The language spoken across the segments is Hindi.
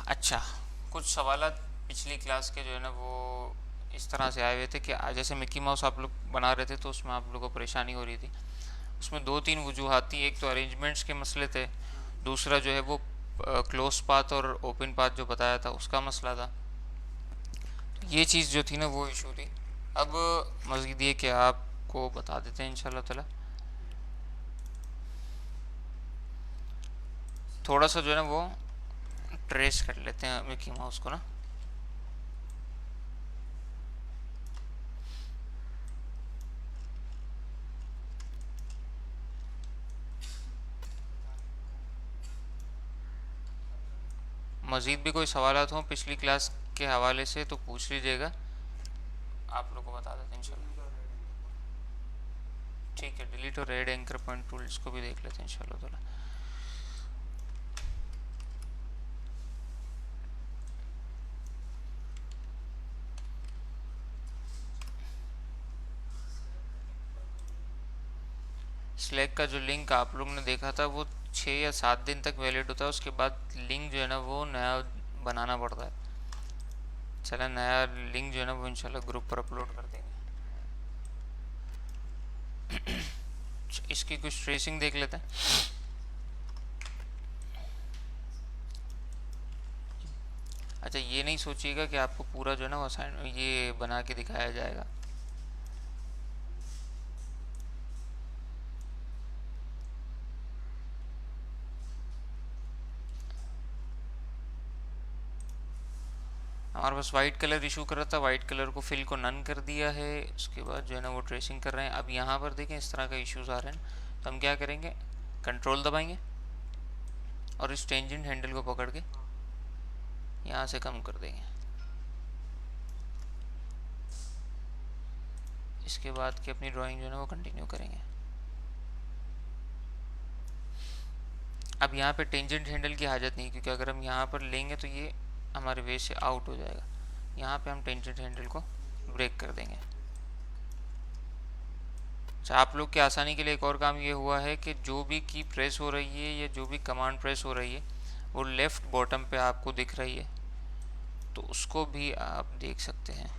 अच्छा, कुछ सवालात पिछली क्लास के जो है ना वो इस तरह से आए हुए थे कि जैसे मिक्की माउस आप लोग बना रहे थे तो उसमें आप लोगों को परेशानी हो रही थी। उसमें दो तीन वजूहात थी, एक तो अरेंजमेंट्स के मसले थे, दूसरा जो है वो क्लोज पाथ और ओपन पाथ जो बताया था उसका मसला था। तो ये चीज़ जो थी ना वो इशू थी। अब मज़ीद ये कि आपको बता देते हैं इंशाल्लाह ताला। थोड़ा सा जो है ना वो ट्रेस कर लेते हैं मिक्की माउस को ना। मज़ीद भी कोई सवालात हों पिछली क्लास के हवाले से तो पूछ लीजिएगा, आप लोग को बता देते हैं इंशाल्लाह। ठीक है, डिलीट और रेड एंकर पॉइंट टूल इसको भी देख लेते हैं इंशाल्लाह ताला। स्लैक का जो लिंक आप लोग ने देखा था वो 6 या 7 दिन तक वैलिड होता है, उसके बाद लिंक जो है ना वो नया बनाना पड़ता है। चला नया लिंक जो है ना वो इंशाल्लाह ग्रुप पर अपलोड कर देंगे। इसकी कुछ ट्रेसिंग देख लेते हैं। अच्छा, ये नहीं सोचिएगा कि आपको पूरा जो है ना वो असाइन ये बना के दिखाया जाएगा। हमारे पास वाइट कलर इशू कर रहा था, वाइट कलर को फिल को नन कर दिया है, उसके बाद जो है ना वो ट्रेसिंग कर रहे हैं। अब यहाँ पर देखें इस तरह का इश्यूज आ रहे हैं, तो हम क्या करेंगे, कंट्रोल दबाएंगे और इस टेंजेंट हैंडल को पकड़ के यहाँ से कम कर देंगे। इसके बाद की अपनी ड्राइंग जो है ना वो कंटिन्यू करेंगे। अब यहाँ पे टेंजेंट हैंडल की हाजत नहीं, क्योंकि अगर हम यहाँ पर लेंगे तो ये हमारे वे से आउट हो जाएगा। यहाँ पे हम टेंजेंट हैंडल को ब्रेक कर देंगे। अच्छा, आप लोग की आसानी के लिए एक और काम ये हुआ है कि जो भी की प्रेस हो रही है या जो भी कमांड प्रेस हो रही है वो लेफ़्ट बॉटम पे आपको दिख रही है, तो उसको भी आप देख सकते हैं।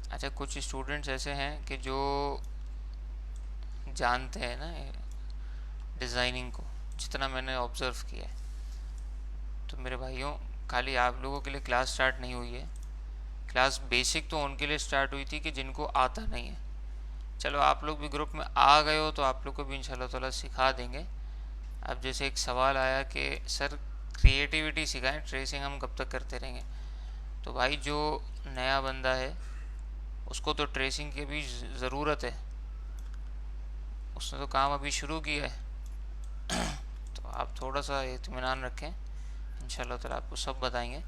अच्छा, कुछ स्टूडेंट्स ऐसे हैं कि जो जानते हैं ना डिज़ाइनिंग को, जितना मैंने ऑब्ज़र्व किया है, तो मेरे भाइयों खाली आप लोगों के लिए क्लास स्टार्ट नहीं हुई है। क्लास बेसिक तो उनके लिए स्टार्ट हुई थी कि जिनको आता नहीं है। चलो आप लोग भी ग्रुप में आ गए हो तो आप लोग को भी इंशाल्लाह ताला सिखा देंगे। अब जैसे एक सवाल आया कि सर क्रिएटिविटी सिखाएं, ट्रेसिंग हम कब तक करते रहेंगे। तो भाई जो नया बंदा है उसको तो ट्रेसिंग की भी ज़रूरत है, उसने तो काम अभी शुरू किया है। तो आप थोड़ा सा इत्मीनान रखें, इंशाल्लाह ताला आपको सब बताएंगे।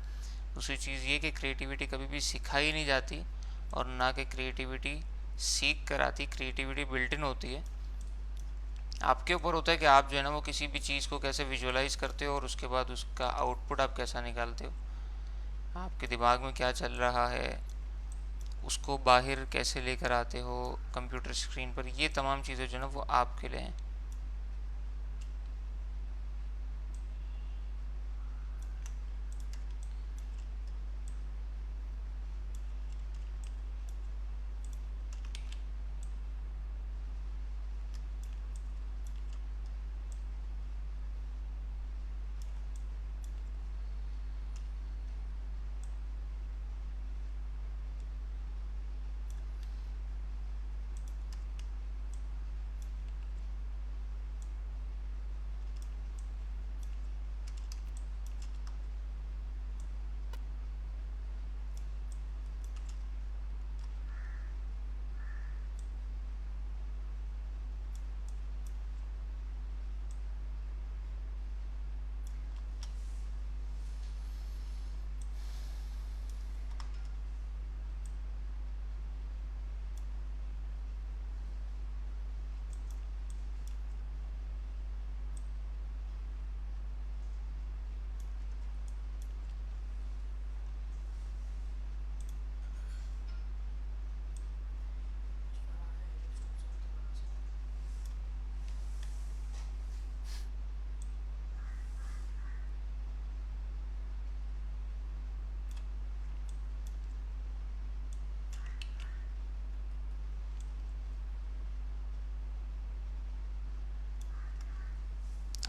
दूसरी चीज़ ये कि क्रिएटिविटी कभी भी सिखाई नहीं जाती और ना कि क्रिएटिविटी सीख कर आती, क्रिएटिविटी बिल्ट इन होती है। आपके ऊपर होता है कि आप जो है ना वो किसी भी चीज़ को कैसे विजुअलाइज करते हो और उसके बाद उसका आउटपुट आप कैसा निकालते हो। आपके दिमाग में क्या चल रहा है उसको बाहर कैसे लेकर आते हो कंप्यूटर स्क्रीन पर, ये तमाम चीज़ें जो है ना वो आपके लिए हैं।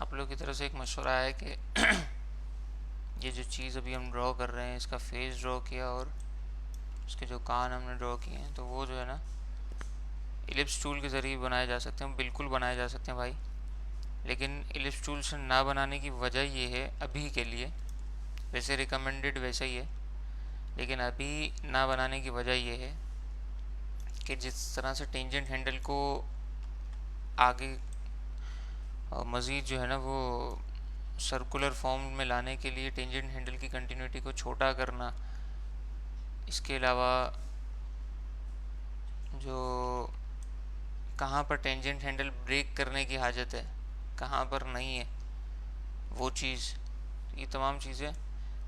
आप लोग की तरफ से एक मशवरा है कि ये जो चीज़ अभी हम ड्रॉ कर रहे हैं, इसका फेस ड्रॉ किया और उसके जो कान हमने ड्रॉ किए हैं, तो वो जो है ना इलिप्स टूल के ज़रिए बनाए जा सकते हैं, बिल्कुल बनाए जा सकते हैं भाई। लेकिन इलिप्स टूल से ना बनाने की वजह ये है अभी के लिए, वैसे रिकमेंडेड वैसा ही है, लेकिन अभी ना बनाने की वजह ये है कि जिस तरह से टेंजेंट हैंडल को आगे मज़ीद जो है ना वो सर्कुलर फॉर्म में लाने के लिए टेंजेंट हैंडल की कंटिन्यूटी को छोटा करना, इसके अलावा जो कहाँ पर टेंजेंट हैंडल ब्रेक करने की हाजत है, कहाँ पर नहीं है वो चीज़, ये तमाम चीज़ें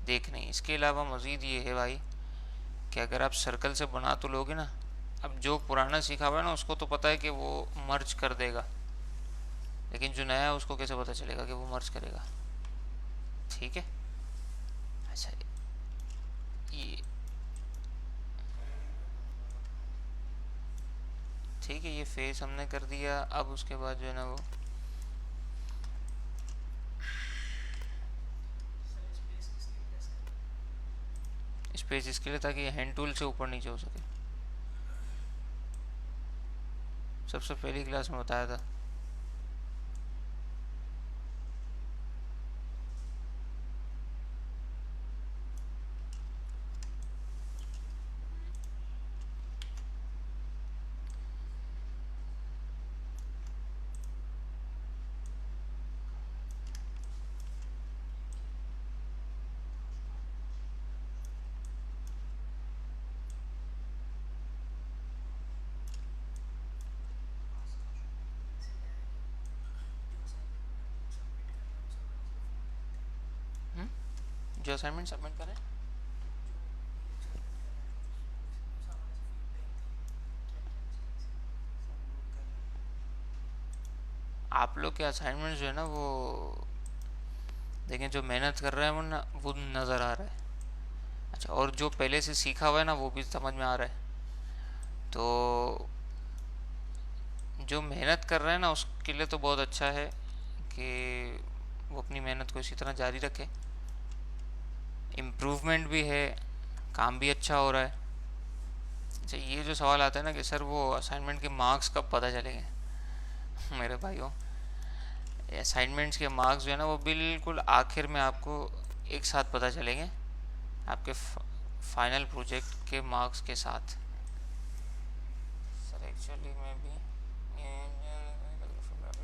देखनी। इसके अलावा मज़ीद ये है भाई कि अगर आप सर्कल से बना तो लोगे ना, अब जो पुराना सीखा हुआ है ना उसको तो पता है कि वो मर्ज कर देगा, लेकिन जो नया है उसको कैसे पता चलेगा कि वो मर्ज करेगा। ठीक है। अच्छा, ये ठीक है, ये फेस हमने कर दिया। अब उसके बाद जो है ना वो स्पेस इसके लिए ताकि हैंड टूल से ऊपर नीचे हो सके, सबसे पहली क्लास में बताया था। जो असाइनमेंट सबमिट करें, आप लोग के असाइनमेंट जो है ना वो देखें, जो मेहनत कर रहे हैं वो ना वो नज़र आ रहा है। अच्छा, और जो पहले से सीखा हुआ है ना वो भी समझ में आ रहा है। तो जो मेहनत कर रहे हैं ना उसके लिए तो बहुत अच्छा है कि वो अपनी मेहनत को इसी तरह जारी रखे। इम्प्रूवमेंट भी है, काम भी अच्छा हो रहा है। अच्छा, ये जो सवाल आता है ना कि सर वो असाइनमेंट के मार्क्स कब पता चलेंगे, मेरे भाइयों असाइनमेंट्स के मार्क्स जो है ना वो बिल्कुल आखिर में आपको एक साथ पता चलेंगे, आपके फाइनल प्रोजेक्ट के मार्क्स के साथ। सर एक्चुअली मैं भी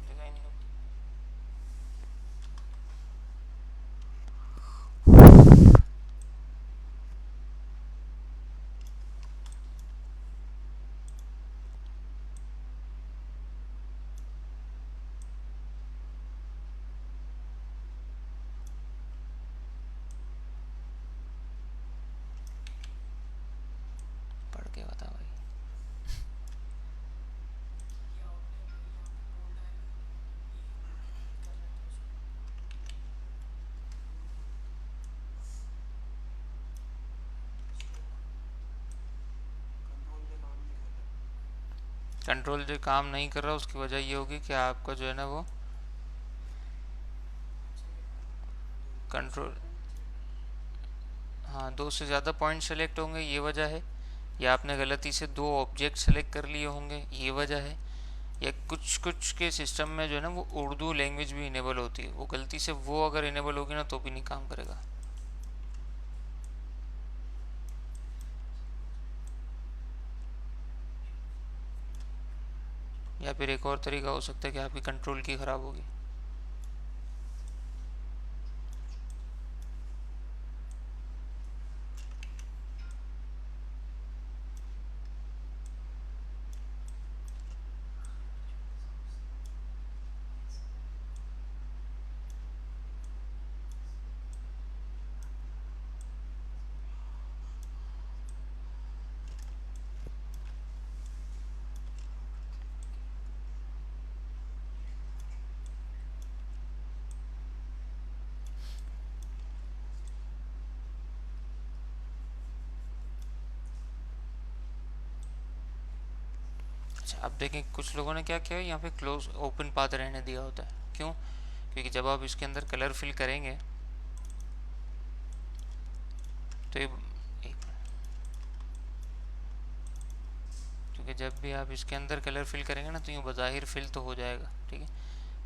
डिज़ाइनिंग पढ़ के बता भाई। कंट्रोल जो काम नहीं कर रहा उसकी वजह ये होगी कि आपका जो है ना वो कंट्रोल, हाँ, दो से ज़्यादा पॉइंट सेलेक्ट होंगे ये वजह है, या आपने गलती से दो ऑब्जेक्ट सेलेक्ट कर लिए होंगे ये वजह है, या कुछ कुछ के सिस्टम में जो है ना वो उर्दू लैंग्वेज भी इनेबल होती है, वो गलती से वो अगर इनेबल होगी ना तो भी नहीं काम करेगा। या फिर एक और तरीका हो सकता है कि आपकी कंट्रोल की ख़राब होगी। अच्छा, अब देखें कुछ लोगों ने क्या किया, यहाँ पे क्लोज ओपन पाथ रहने दिया होता है। क्यों? क्योंकि जब आप इसके अंदर कलर फिल करेंगे तो क्योंकि जब भी आप इसके अंदर कलर फिल करेंगे ना तो यूँ बज़ाहिर फिल तो हो जाएगा, ठीक है,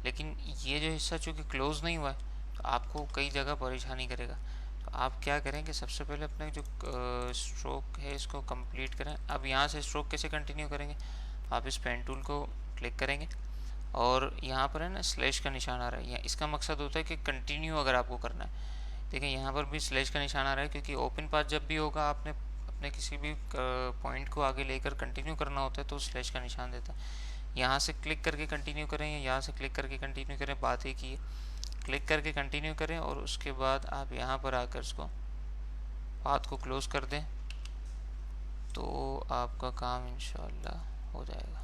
लेकिन ये जो हिस्सा चूँकि क्लोज नहीं हुआ है तो आपको कई जगह परेशानी करेगा। तो आप क्या करें कि सबसे पहले अपने जो स्ट्रोक है इसको कंप्लीट करें। अब यहाँ से स्ट्रोक कैसे कंटिन्यू करेंगे, आप इस पेन टूल को क्लिक करेंगे और यहाँ पर है ना स्लैश का निशान आ रहा है, इसका मकसद होता है कि कंटिन्यू अगर आपको करना है। देखिए यहाँ पर भी स्लैश का निशान आ रहा है क्योंकि ओपन पाथ जब भी होगा आपने अपने किसी भी पॉइंट को आगे लेकर कंटिन्यू करना होता है तो स्लैश का निशान देता है। यहाँ से क्लिक करके कंटिन्यू करें या यहाँ से क्लिक करके कंटिन्यू करें, बात एक ही है। क्लिक करके कंटिन्यू करें और उसके बाद आप यहाँ पर आकर इसको पाथ को क्लोज कर दें तो आपका काम इंशाल्लाह हो जाएगा।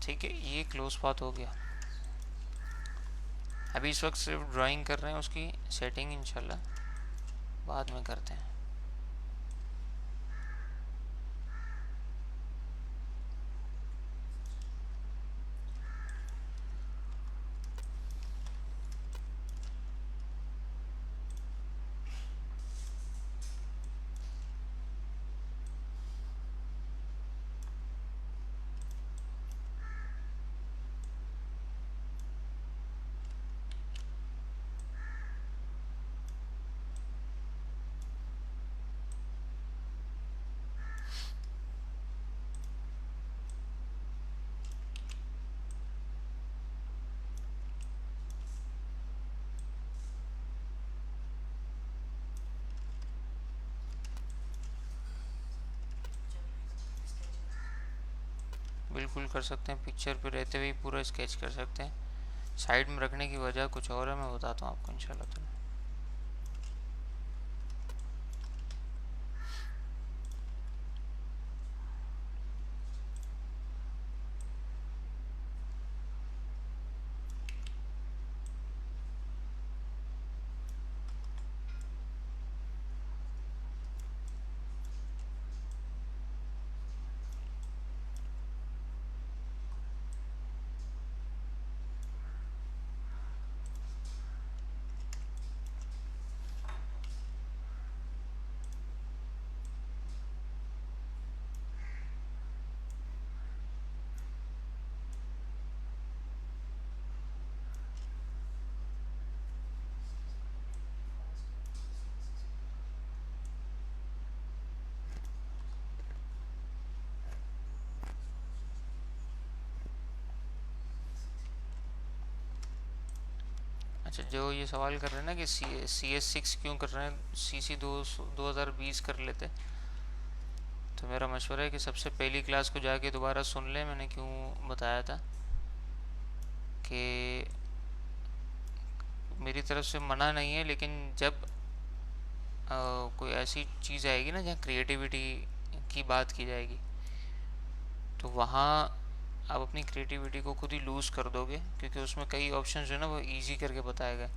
ठीक है, ये क्लोज पाथ हो गया। अभी इस वक्त सिर्फ ड्राइंग कर रहे हैं, उसकी सेटिंग इंशाल्लाह बाद में करते हैं। बिल्कुल कर सकते हैं, पिक्चर पे रहते हुए पूरा स्केच कर सकते हैं। साइड में रखने की वजह कुछ और है, मैं बताता हूँ आपको इंशाल्लाह ताला। अच्छा, जो ये सवाल कर रहे हैं ना कि CS6 क्यों कर रहे हैं, CC 2020 कर लेते, तो मेरा मशवरा है कि सबसे पहली क्लास को जाके दोबारा सुन लें। मैंने क्यों बताया था कि मेरी तरफ से मना नहीं है, लेकिन जब कोई ऐसी चीज़ आएगी ना जहाँ क्रिएटिविटी की बात की जाएगी तो वहाँ आप अपनी क्रिएटिविटी को खुद ही लूज़ कर दोगे, क्योंकि उसमें कई ऑप्शन जो है ना वो इजी करके बताए गए।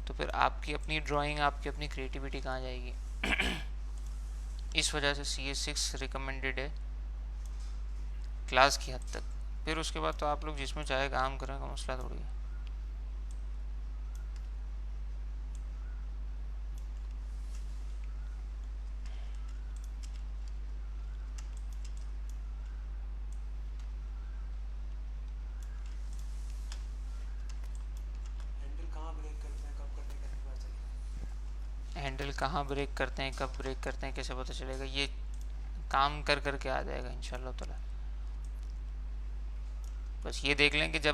तो फिर आपकी अपनी ड्राइंग, आपकी अपनी क्रिएटिविटी कहाँ जाएगी। इस वजह से CS6 रिकमेंडेड है क्लास की हद तक। फिर उसके बाद तो आप लोग जिसमें चाहे काम करें, का मसला थोड़ी है। हैंडल कहाँ ब्रेक करते हैं, कब ब्रेक करते हैं, कैसे पता चलेगा, ये काम कर करके आ जाएगा इंशाल्लाह ताला। बस ये देख लें कि जब